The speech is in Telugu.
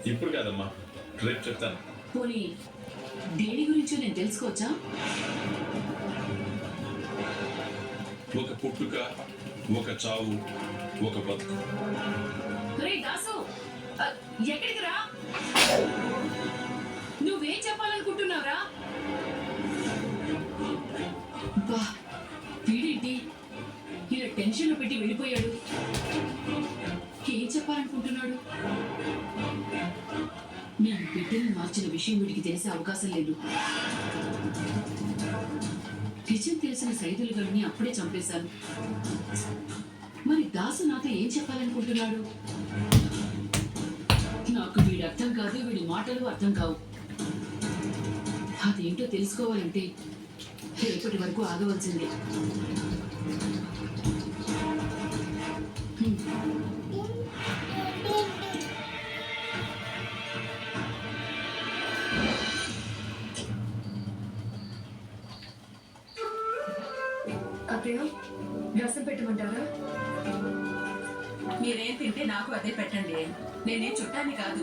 ఇప్పుడు కాదమ్మా, రేపు చెప్తాను. పోనీ దేని గురించో నేను తెలుసుకోవచ్చా? ఒక పుట్టుక, ఒక చావు, ఒక బతుకు. రే దాసు, ఎక్కడికి రా? నువ్వేం చెప్పాలనుకుంటున్నావురా? బా, వీడేంటి ఇలా టెన్షన్ పెట్టి వెళ్ళిపోయాడు? ఏం చెప్పాలనుకుంటున్నాడు? నేను బిడ్డను మార్చిన విషయం వీడికి తెలిసే అవకాశం లేదు. నిజం తెలిసిన సైదులు గారిని అప్పుడే చంపేశాను. మరి దాసు నాతో ఏం చెప్పాలనుకుంటున్నాడు? నాకు వీడి అర్థం కాదు, వీడి మాటలు అర్థం కావు. అదేంటో తెలుసుకోవాలంటే రేపటి వరకు ఆగవలసిందే. అత్తయ్య, రసం పెట్టమంటారా? మీరేం తింటే నాకు అదే పెట్టండి. నేనేం చుట్టాన్ని కాదు.